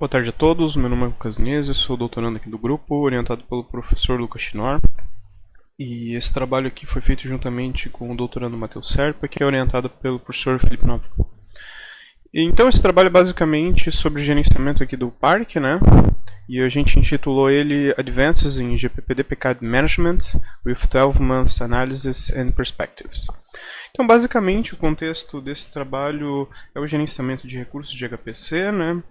Boa tarde a todos, meu nome é Lucas Nese, sou doutorando aqui do grupo, orientado pelo professor Lucas Chinor. E esse trabalho aqui foi feito juntamente com o doutorando Matheus Serpa, que é orientado pelo professor Felipe Nova. Então esse trabalho é basicamente sobre gerenciamento aqui do parque, né? E a gente intitulou ele Advances in GPPD-PCAD Management with 12 Months Analysis and Perspectives. Então basicamente o contexto desse trabalho é o gerenciamento de recursos de HPC, né?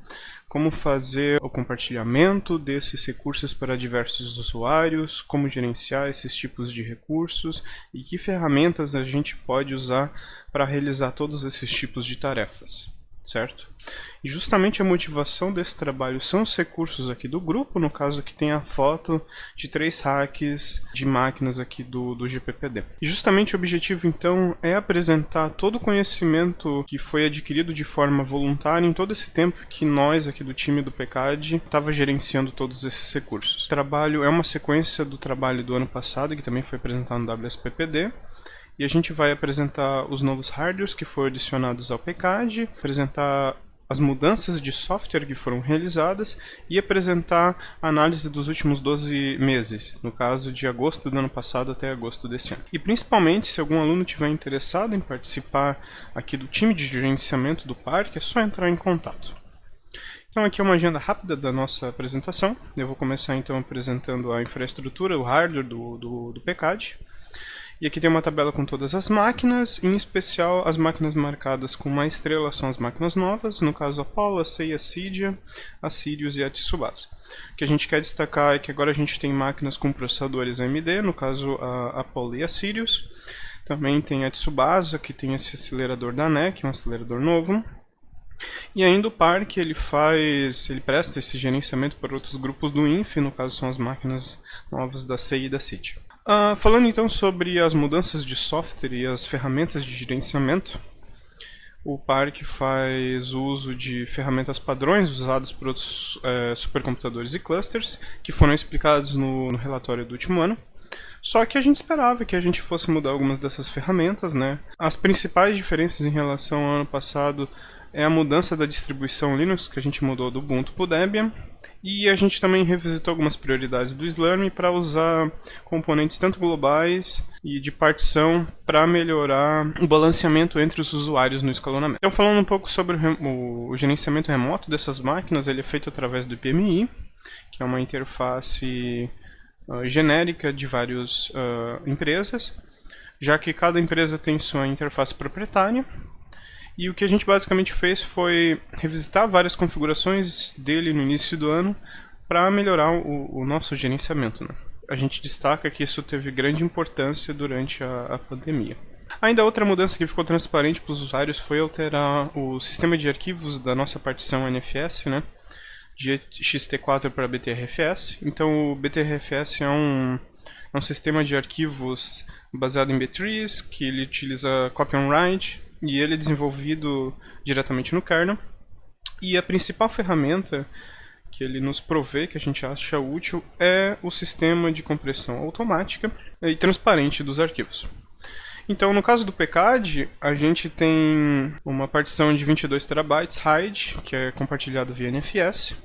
Como fazer o compartilhamento desses recursos para diversos usuários, como gerenciar esses tipos de recursos e que ferramentas a gente pode usar para realizar todos esses tipos de tarefas, certo? E justamente a motivação desse trabalho são os recursos aqui do grupo, no caso aqui tem a foto de 3 hacks de máquinas aqui do GPPD. E justamente o objetivo então é apresentar todo o conhecimento que foi adquirido de forma voluntária em todo esse tempo que nós aqui do time do PCAD estava gerenciando todos esses recursos. O trabalho é uma sequência do trabalho do ano passado, que também foi apresentado no WSPPD. E a gente vai apresentar os novos hardwares que foram adicionados ao PCAD, apresentar as mudanças de software que foram realizadas e apresentar a análise dos últimos 12 meses, no caso de agosto do ano passado até agosto desse ano. E principalmente, se algum aluno tiver interessado em participar aqui do time de gerenciamento do parque, é só entrar em contato. Então aqui é uma agenda rápida da nossa apresentação. Eu vou começar então apresentando a infraestrutura, o hardware do PCAD. E aqui tem uma tabela com todas as máquinas, em especial as máquinas marcadas com uma estrela são as máquinas novas, no caso a Apollo, a Sei, a Cydia, a Sirius e a Tsubasa. O que a gente quer destacar é que agora a gente tem máquinas com processadores AMD, no caso a Apollo e a Sirius. Também tem a Tsubasa, que tem esse acelerador da NEC, um acelerador novo. E ainda o parque ele presta esse gerenciamento para outros grupos do INF, no caso são as máquinas novas da Sei e da Cydia. Falando então sobre as mudanças de software e as ferramentas de gerenciamento, o parque faz uso de ferramentas padrões usadas por outros supercomputadores e clusters, que foram explicados no relatório do último ano. Só que a gente esperava que a gente fosse mudar algumas dessas ferramentas, né? As principais diferenças em relação ao ano passado é a mudança da distribuição Linux, que a gente mudou do Ubuntu para o Debian. E a gente também revisitou algumas prioridades do Slurm para usar componentes tanto globais e de partição para melhorar o balanceamento entre os usuários no escalonamento. Então, falando um pouco sobre o gerenciamento remoto dessas máquinas, ele é feito através do PMI, que é uma interface genérica de várias empresas, já que cada empresa tem sua interface proprietária. E o que a gente basicamente fez foi revisitar várias configurações dele no início do ano para melhorar o nosso gerenciamento, né? A gente destaca que isso teve grande importância durante a pandemia. Ainda outra mudança que ficou transparente para os usuários foi alterar o sistema de arquivos da nossa partição NFS, né? De XT4 para BTRFS. Então o BTRFS é um sistema de arquivos baseado em B-trees, que ele utiliza copy on write, e ele é desenvolvido diretamente no kernel. E a principal ferramenta que ele nos provê, que a gente acha útil, é o sistema de compressão automática e transparente dos arquivos. Então, no caso do PCAD, a gente tem uma partição de 22 TB RAID, que é compartilhado via NFS,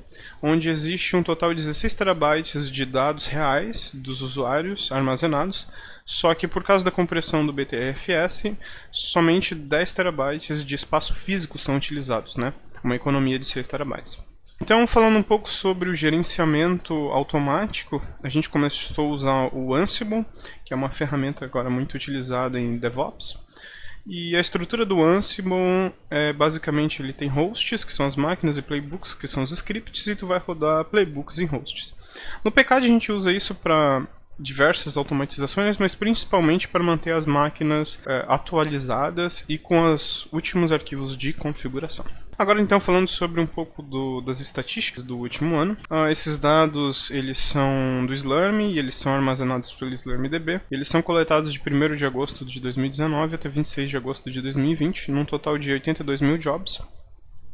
onde existe um total de 16 TB de dados reais dos usuários armazenados, só que por causa da compressão do BTRFS, somente 10 TB de espaço físico são utilizados, né? Uma economia de 6 TB. Então, falando um pouco sobre o gerenciamento automático, a gente começou a usar o Ansible, que é uma ferramenta agora muito utilizada em DevOps. E a estrutura do Ansible é basicamente ele tem hosts, que são as máquinas, e playbooks, que são os scripts, e tu vai rodar playbooks em hosts. No PCAD a gente usa isso para diversas automatizações, mas principalmente para manter as máquinas atualizadas e com os últimos arquivos de configuração. Agora então falando sobre um pouco das estatísticas do último ano. Esses dados eles são do Slurm e eles são armazenados pelo SlurmDB. Eles são coletados de 1º de agosto de 2019 até 26 de agosto de 2020, num total de 82 mil jobs.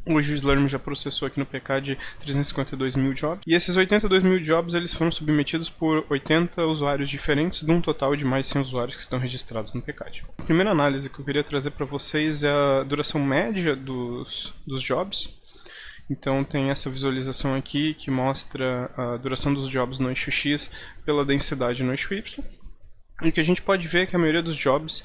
Hoje o Slurm já processou aqui no PCAD 352 mil jobs. E esses 82 mil jobs eles foram submetidos por 80 usuários diferentes, de um total de mais de 100 usuários que estão registrados no PCAD. A primeira análise que eu queria trazer para vocês é a duração média dos jobs. Então tem essa visualização aqui que mostra a duração dos jobs no eixo X pela densidade no eixo Y. E o que a gente pode ver é que a maioria dos jobs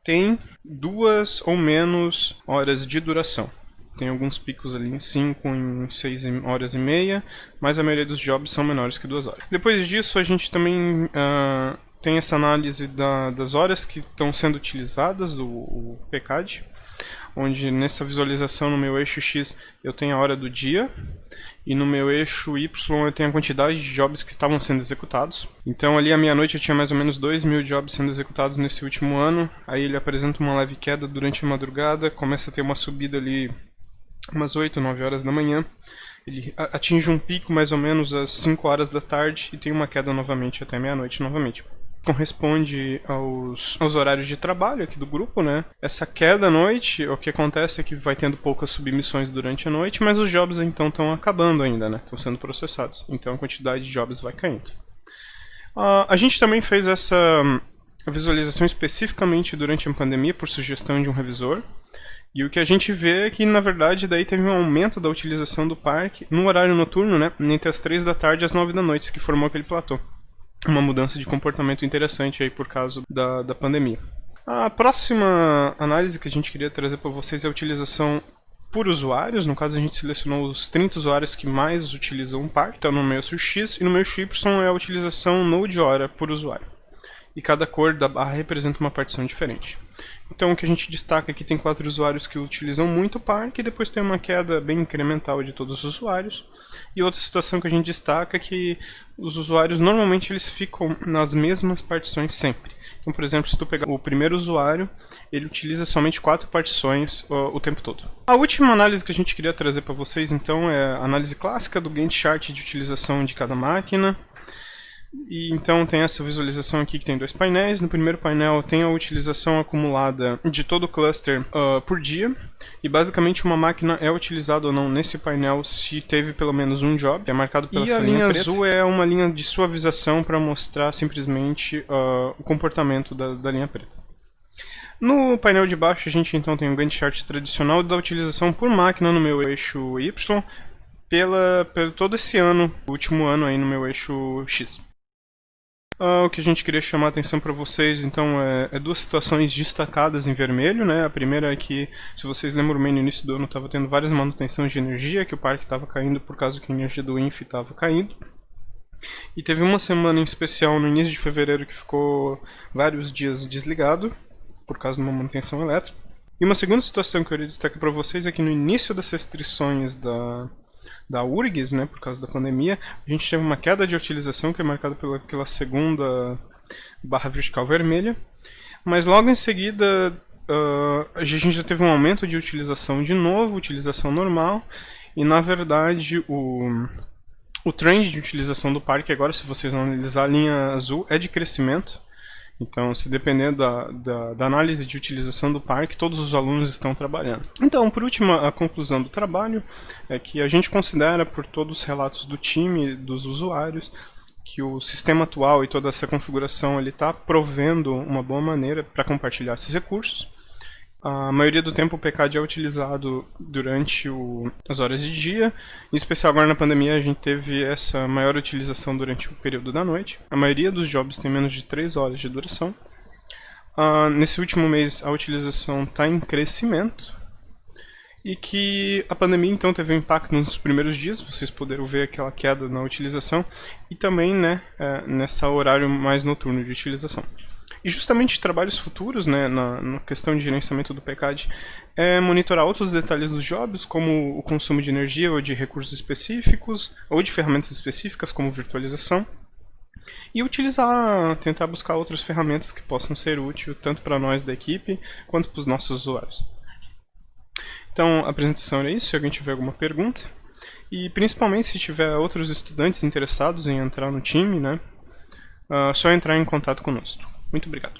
tem 2 ou menos horas de duração. Tem alguns picos ali em 5, em 6 horas e meia, mas a maioria dos jobs são menores que 2 horas. Depois disso, a gente também tem essa análise das horas que estão sendo utilizadas, o PCAD, onde nessa visualização no meu eixo X eu tenho a hora do dia, e no meu eixo Y eu tenho a quantidade de jobs que estavam sendo executados. Então ali à meia-noite eu tinha mais ou menos 2.000 jobs sendo executados nesse último ano. Aí ele apresenta uma leve queda durante a madrugada, começa a ter uma subida ali umas 8, 9 horas da manhã. Ele atinge um pico mais ou menos às 5 horas da tarde e tem uma queda novamente até meia-noite novamente. Corresponde aos horários de trabalho aqui do grupo, né? Essa queda à noite, o que acontece é que vai tendo poucas submissões durante a noite, mas os jobs então estão acabando ainda, né? Estão sendo processados, então a quantidade de jobs vai caindo. A gente também fez essa visualização especificamente durante a pandemia por sugestão de um revisor. E o que a gente vê é que, na verdade, daí teve um aumento da utilização do parque no horário noturno, né? Entre as 3 da tarde e as 9 da noite, que formou aquele platô. Uma mudança de comportamento interessante aí por causa da pandemia. A próxima análise que a gente queria trazer para vocês é a utilização por usuários. No caso, a gente selecionou os 30 usuários que mais utilizam o parque. Então, no meu eixo X e no meu eixo Y é a utilização node hora por usuário. E cada cor da barra representa uma partição diferente. Então o que a gente destaca aqui tem 4 usuários que utilizam muito o parque, e depois tem uma queda bem incremental de todos os usuários. E outra situação que a gente destaca é que os usuários normalmente eles ficam nas mesmas partições sempre. Então, por exemplo, se tu pegar o primeiro usuário, ele utiliza somente 4 partições o tempo todo. A última análise que a gente queria trazer para vocês então é a análise clássica do Gantt chart de utilização de cada máquina. E então tem essa visualização aqui que tem 2 painéis. No primeiro painel tem a utilização acumulada de todo o cluster por dia. E basicamente uma máquina é utilizada ou não nesse painel se teve pelo menos um job, que é marcado pela linha preta. E a linha azul é uma linha de suavização para mostrar simplesmente o comportamento da linha preta. No painel de baixo a gente então tem o Gantt chart tradicional da utilização por máquina no meu eixo Y pelo todo esse ano, o último ano aí no meu eixo X. O que a gente queria chamar a atenção para vocês, então, é 2 situações destacadas em vermelho, né? A primeira é que, se vocês lembram bem, no início do ano estava tendo várias manutenções de energia, que o parque estava caindo por causa que a energia do INF estava caindo. E teve uma semana em especial, no início de fevereiro, que ficou vários dias desligado, por causa de uma manutenção elétrica. E uma segunda situação que eu queria destacar para vocês é que no início das restrições da URGS, né, por causa da pandemia, a gente teve uma queda de utilização que é marcada pela segunda barra vertical vermelha, mas logo em seguida a gente já teve um aumento de utilização de novo, utilização normal, e na verdade o trend de utilização do parque agora, se vocês analisar a linha azul, é de crescimento. Então, se depender da análise de utilização do parque, todos os alunos estão trabalhando. Então, por último, a conclusão do trabalho é que a gente considera, por todos os relatos do time, dos usuários, que o sistema atual e toda essa configuração está provendo uma boa maneira para compartilhar esses recursos. A maioria do tempo o PCAD é utilizado durante as horas de dia, em especial agora na pandemia a gente teve essa maior utilização durante o período da noite. A maioria dos jobs tem menos de 3 horas de duração. Nesse último mês a utilização está em crescimento, e que a pandemia então teve um impacto nos primeiros dias, vocês puderam ver aquela queda na utilização, e também nesse horário mais noturno de utilização. E justamente trabalhos futuros, né, na questão de gerenciamento do PCAD, é monitorar outros detalhes dos jobs, como o consumo de energia ou de recursos específicos, ou de ferramentas específicas, como virtualização, e tentar buscar outras ferramentas que possam ser úteis, tanto para nós da equipe, quanto para os nossos usuários. Então, a apresentação era isso, se alguém tiver alguma pergunta, e principalmente se tiver outros estudantes interessados em entrar no time, né, só entrar em contato conosco. Muito obrigado.